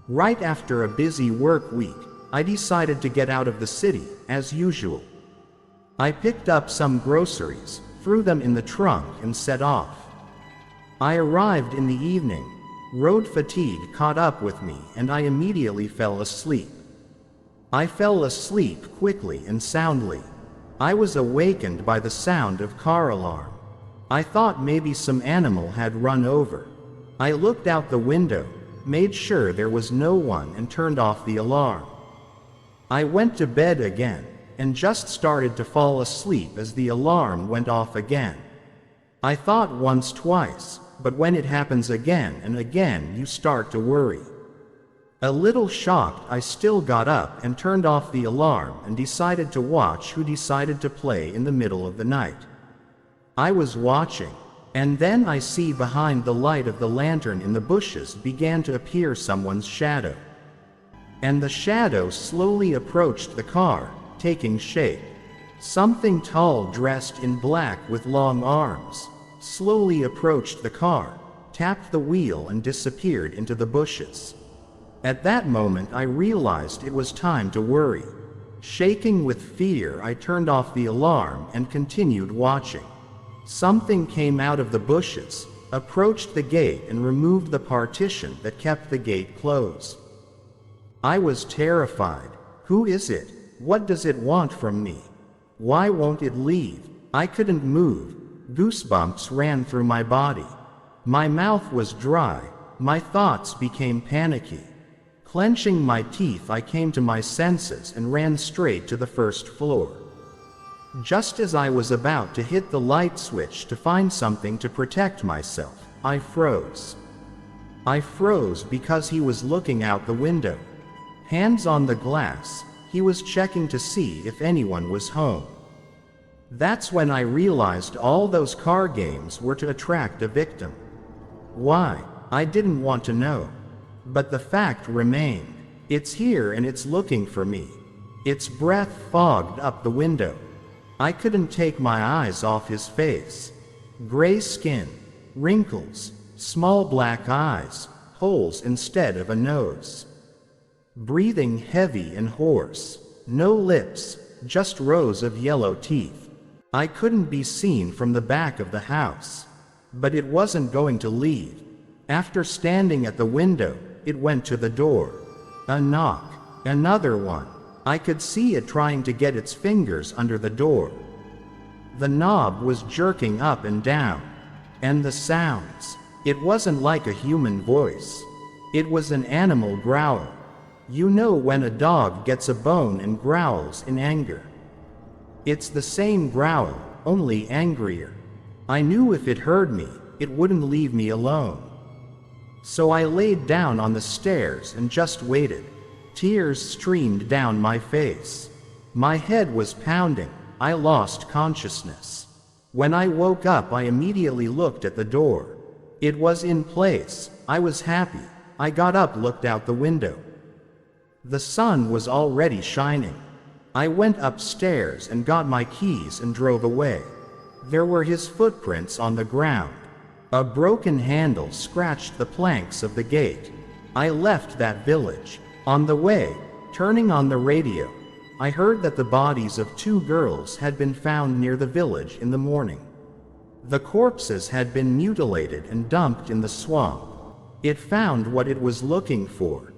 Right after a busy work week, I decided to get out of the city, as usual. I picked up some groceries, threw them in the trunk and set off. I arrived in the evening. Road fatigue caught up with me and I immediately fell asleep. I fell asleep quickly and soundly. I was awakened by the sound of car alarm. I thought maybe some animal had run over. I looked out the window, made sure there was no one and turned off the alarm. I went to bed again, and just started to fall asleep as the alarm went off again. I thought once, twice, but when it happens again and again you start to worry. A little shocked, I still got up and turned off the alarm and decided to watch who decided to play in the middle of the night. I was watching, and then I see behind the light of the lantern in the bushes began to appear someone's shadow. And the shadow slowly approached the car, taking shape. Something tall dressed in black with long arms slowly approached the car, tapped the wheel and disappeared into the bushes. At that moment I realized it was time to worry. Shaking with fear, I turned off the alarm and continued watching. Something came out of the bushes, approached the gate and removed the partition that kept the gate closed. I was terrified. Who is it? What does it want from me? Why won't it leave? I couldn't move. Goosebumps ran through my body. My mouth was dry. My thoughts became panicky. Clenching my teeth, I came to my senses and ran straight to the first floor. Just as I was about to hit the light switch to find something to protect myself, I froze. I froze because he was looking out the window. Hands on the glass, he was checking to see if anyone was home. That's when I realized all those car games were to attract a victim. Why? I didn't want to know. But the fact remained. It's here and it's looking for me. Its breath fogged up the window. I couldn't take my eyes off his face. Gray skin, wrinkles, small black eyes, holes instead of a nose. Breathing heavy and hoarse. No lips, just rows of yellow teeth. I couldn't be seen from the back of the house. But it wasn't going to leave. After standing at the window, it went to the door. A knock. Another one. I could see it trying to get its fingers under the door. The knob was jerking up and down. And the sounds. It wasn't like a human voice. It was an animal growl. You know when a dog gets a bone and growls in anger. It's the same growl, only angrier. I knew if it heard me, it wouldn't leave me alone. So I laid down on the stairs and just waited. Tears streamed down my face. My head was pounding. I lost consciousness. When I woke up, I immediately looked at the door. It was in place. I was happy. I got up, looked out the window. The sun was already shining. I went upstairs and got my keys and drove away. There were his footprints on the ground. A broken handle scratched the planks of the gate. I left that village. On the way, turning on the radio, I heard that the bodies of 2 girls had been found near the village in the morning. The corpses had been mutilated and dumped in the swamp. It found what it was looking for.